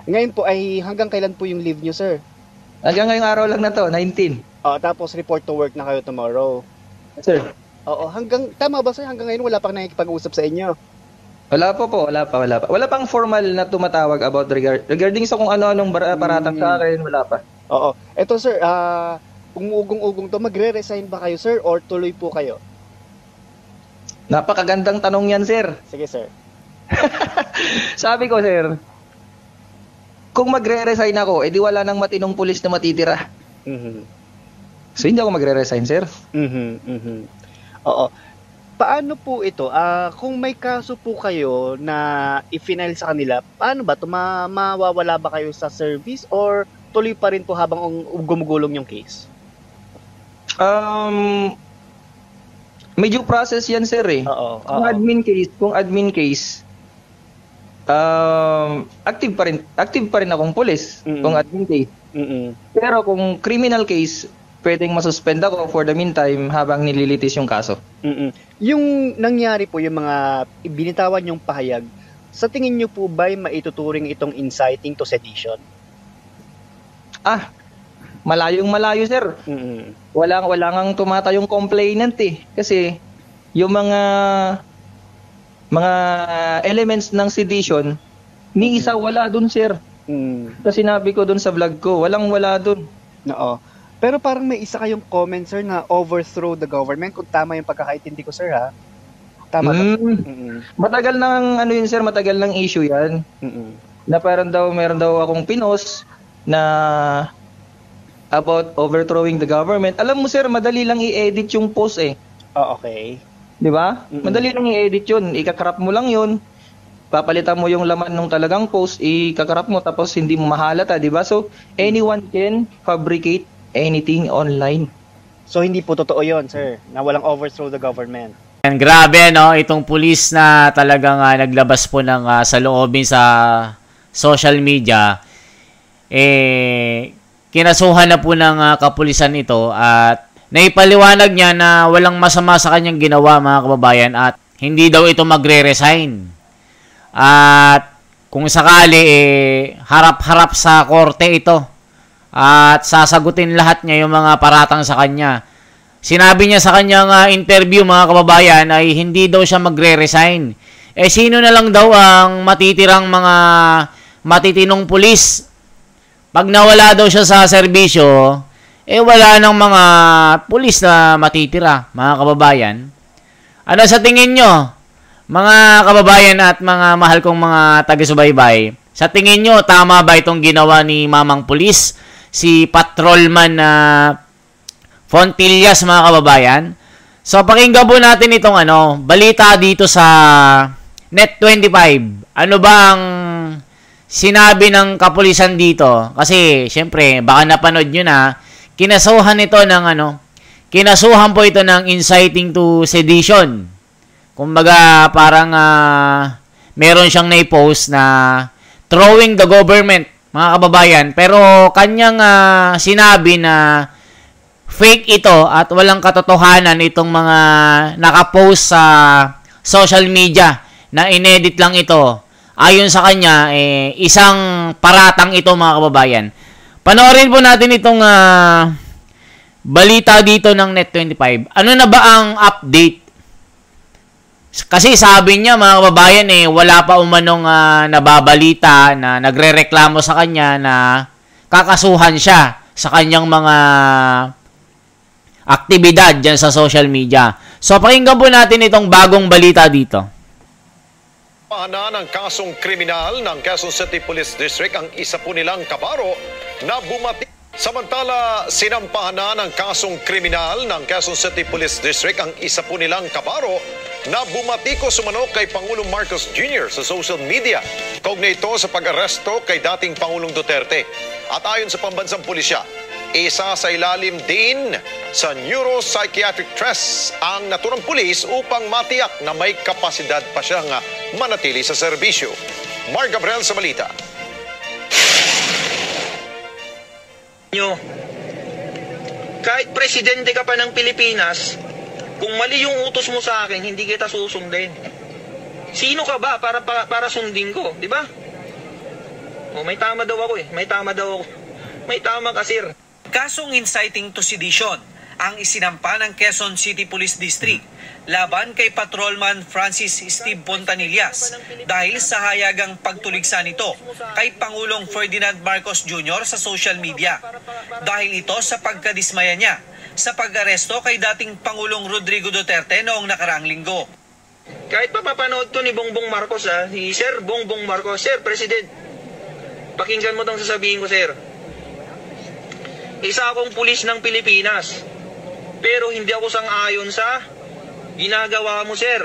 Ngayon po ay hanggang kailan po yung leave nyo, sir? Hanggang ngayong araw lang na to, 19. Tapos report to work na kayo tomorrow. Sir. Oo, tama ba, sir? Hanggang ngayon wala pang nakikipag-usap sa inyo? Wala pa. Wala pang formal na tumatawag about regarding sa kung ano-anong paratang sa akin, wala pa. Oo. Eto, sir, umuugong-ugong to, magre-resign ba kayo, sir, or tuloy po kayo? Napakagandang tanong yan, sir. Sige, sir. Sabi ko, sir, kung magre-resign ako, edi wala nang matinong pulis na matitira. So, hindi ako magre-resign, sir. Oo. Paano po ito? Kung may kaso po kayo na i-file sa kanila, paano ba ito? Mawawala ba kayo sa service or tuloy pa rin po habang gumugulong yung case? May due process yan, sir, eh. Kung admin case, active pa rin akong pulis kung admin case. Pero kung criminal case, pwedeng masuspend ako for the meantime habang nililitis yung kaso. Yung nangyari po, yung mga binitawan yung pahayag, sa tingin nyo po ba maituturing itong inciting to sedition? Malayong-malayo, sir. Wala ngang tumatayong complainant, eh. Kasi yung mga elements ng sedition, ni isa wala dun, sir. Kasi sinabi ko dun sa vlog ko, wala dun. Oo. Pero parang may isa kayong comment, sir, na overthrow the government. Kung tama yung pagkakaintindi ko, sir, ha? Tama ba? Matagal ng issue yan. Na meron daw akong pinost na about overthrowing the government. Alam mo, sir, madali lang i-edit yung post, eh. Okay. Di ba? Madali lang i-edit yun. Ikakrap mo lang yun. Papalitan mo yung laman ng talagang post, ikakrap mo, tapos hindi mo mahalata, di ba? So, anyone can fabricate anything online. So, hindi po totoo yun, sir, na walang overthrow the government. And grabe, no? Itong pulis na talagang naglabas po ng saloobin sa social media, kinasuhan na po ng kapulisan ito at naipaliwanag niya na walang masama sa kanyang ginawa, mga kababayan, at hindi daw ito magre-resign. At kung sakali, harap-harap sa korte ito at sasagutin lahat niya yung mga paratang sa kanya. Sinabi niya sa kanyang interview, mga kababayan, ay hindi daw siya magre-resign. Sino na lang daw ang matitirang mga matitinong pulis? Pag nawala daw siya sa serbisyo, wala nang mga pulis na matitira, mga kababayan. Ano sa tingin nyo, mga kababayan at mga mahal kong mga taga-subaybay? Sa tingin nyo, tama ba itong ginawa ni Mamang Pulis, si Patrolman Fontillas, mga kababayan? So, pakinggan po natin itong balita dito sa Net25. Ano ba ang sinabi ng kapulisan dito? Kasi, syempre, baka napanood nyo na, kinasuhan po ito ng inciting to sedition. Kumbaga, parang meron siyang na-post na throwing the government, mga kababayan. Pero kanyang sinabi na fake ito at walang katotohanan itong mga nakapost sa social media na inedit lang ito. Ayon sa kanya, isang paratang ito, mga kababayan. Panoorin po natin itong balita dito ng Net25. Ano na ba ang update? Kasi sabi niya, mga kababayan, wala pa umanong nababalita na nagrereklamo sa kanya na kakasuhan siya sa kanyang mga aktibidad dyan sa social media. So, pakinggan po natin itong bagong balita dito. Pahana ng kasong kriminal ng Quezon City Police District ang isa po nilang kabaro na bumati. Samantala, sinampahan na ng kasong kriminal ng Quezon City Police District ang isa po nilang kabaro na bumatikos umano kay Pangulong Marcos Jr. sa social media. Kaugnay ito sa pag-aresto kay dating Pangulong Duterte. At ayon sa pambansang pulisya, isa sa ilalim din sa neuropsychiatric stress ang naturang pulis upang matiyak na may kapasidad pa siyang manatili sa serbisyo. Mark Gabriel sa balita. Kahit presidente ka pa ng Pilipinas, kung mali yung utos mo sa akin, hindi kita susundin. Sino ka ba para sundin ko, di ba? May tama daw ako eh. May tama daw ako. May tama ka, sir. Kasong inciting to sedition ang isinampa ng Quezon City Police District laban kay Patrolman Francis Steve Pontanillas dahil sa hayagang pagtuligsa nito kay Pangulong Ferdinand Marcos Jr. sa social media. Dahil ito sa pagkadismaya niya sa pag-aresto kay dating Pangulong Rodrigo Duterte noong nakaraang linggo. Kahit pa papanood to ni Bongbong Marcos si Sir Bongbong Marcos, Sir President, pakinggan mo itong sasabihin ko, sir. Isa akong pulis ng Pilipinas, pero hindi ako sang-ayon sa ginagawa mo, sir.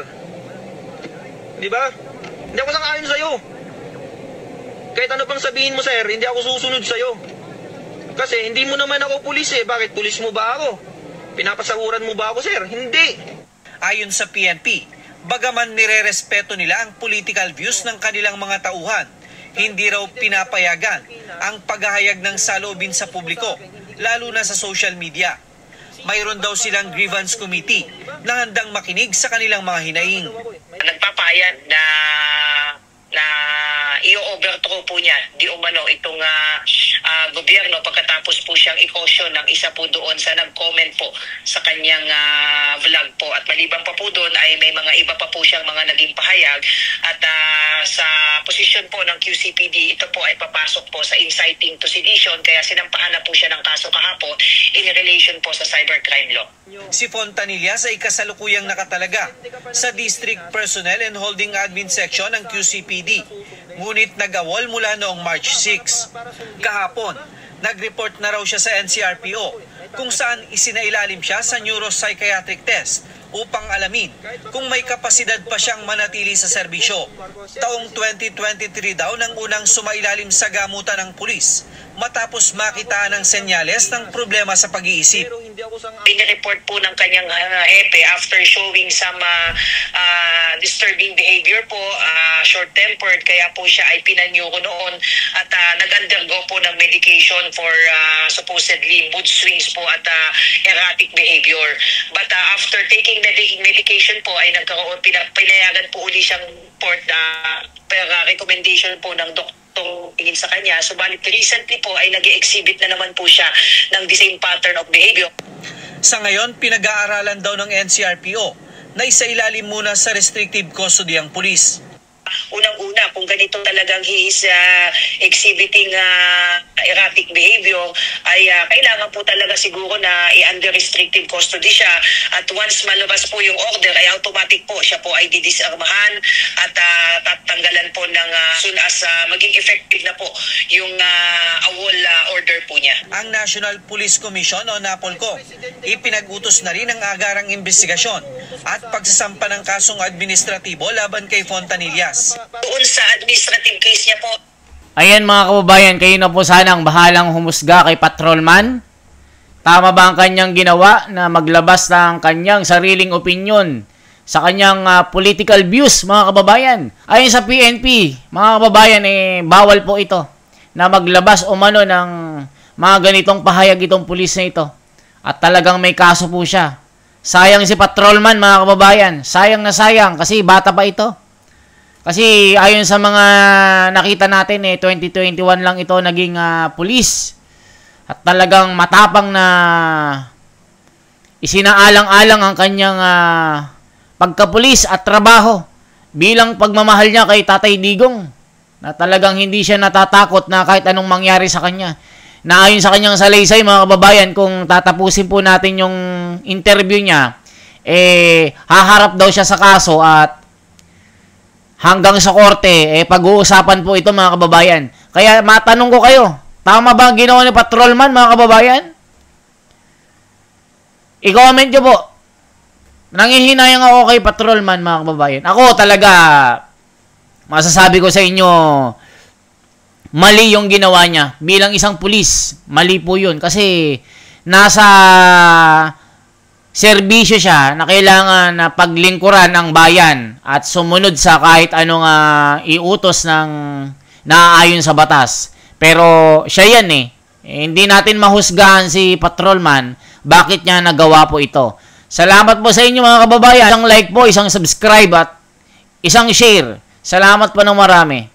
Di ba? Hindi ako sang-ayon sa'yo. Kahit ano pang sabihin mo, sir, hindi ako susunod sa'yo. Kasi hindi mo naman ako pulis eh. Bakit pulis mo ba ako? Pinapasahuran mo ba ako, sir? Hindi. Ayon sa PNP, bagaman nire-respeto nila ang political views ng kanilang mga tauhan, hindi raw pinapayagan ang paghahayag ng saloobin sa publiko, lalo na sa social media. Mayroon daw silang grievance committee na handang makinig sa kanilang mga hinaing. Nagpapayag na i-overthrow po niya di umano itong gobyerno pagkatapos po siyang i-caution ng isa po doon sa nag-comment po sa kanyang vlog po. At maliban pa po doon ay may mga iba pa po siyang mga naging pahayag at sa posisyon po ng QCPD, ito po ay papasok po sa inciting to sedition, kaya sinampaan na po siya ng kaso kahapon in relation po sa cybercrime law. Si Fontanillas ay kasalukuyang nakatalaga sa District Personnel and Holding Admin Section ng QCPD, ngunit nag-awol mula noong March 6. Kahapon, nag-report na raw siya sa NCRPO kung saan isinailalim siya sa neuropsychiatric test upang alamin kung may kapasidad pa siyang manatili sa serbisyo. Taong 2023 daw nang unang sumailalim sa gamutan ng pulis matapos makitaan ng senyales ng problema sa pag-iisip. Pinireport po ng kanyang hepe after showing some disturbing behavior po, short-tempered, kaya po siya ay pinanyuko noon at nag-undergo po ng medication for supposedly mood swings po at erratic behavior. But after taking medication po ay nagkaroon, pinayagan po uli siyang port per recommendation po ng doktor tingin sa kanya. Subalit recently po ay nag-exhibit na naman po siya ng the same pattern of behavior. Sa ngayon, pinag-aaralan daw ng NCRPO na isailalim muna sa restrictive custody ang pulis. Unang-una, kung ganito talagang he is exhibiting erratic behavior, ay kailangan po talaga siguro na i-under restrictive custody siya, at once malabas po yung order ay automatic po siya po ay didisarmahan at tatanggalan po ng soon as maging effective na po yung AWOL order po niya. Ang National Police Commission o NAPOLCOM ipinag-utos na rin ang agarang investigasyon at pagsasampa ng kasong administratibo laban kay Fontanillas. Doon sa administrative case niya po. Ayan mga kababayan, kayo na po sanang bahalang humusga kay Patrolman. Tama ba ang kanyang ginawa na maglabas ng kanyang sariling opinion sa kanyang political views, mga kababayan? Ayon sa PNP, mga kababayan, bawal po ito na maglabas umano ng mga ganitong pahayag itong pulis na ito. At talagang may kaso po siya. Sayang si Patrolman, mga kababayan. Sayang na sayang kasi bata pa ito. Kasi ayon sa mga nakita natin, 2021 lang ito naging pulis. At talagang matapang na isinaalang-alang ang kanyang pagkapulis at trabaho bilang pagmamahal niya kay Tatay Digong, na talagang hindi siya natatakot na kahit anong mangyari sa kanya. Na ayon sa kanyang salaysay, mga kababayan, kung tatapusin po natin yung interview niya, haharap daw siya sa kaso at hanggang sa korte, pag-uusapan po ito, mga kababayan. Kaya matanong ko kayo, tama ba ang ginawa ni Patrolman, mga kababayan? I-comment nyo po. Nangihinayang ako kay Patrolman, mga kababayan. Ako talaga, masasabi ko sa inyo, mali yung ginawa niya. Bilang isang pulis, mali po yun. Kasi nasa serbisyo siya na kailangan na paglingkuran ang bayan at sumunod sa kahit anong iutos ng naaayon sa batas. Pero siya yan hindi natin mahusgahan si Patrolman bakit niya nagawa po ito. Salamat po sa inyo, mga kababayan. Isang like po, isang subscribe at isang share. Salamat po ng marami.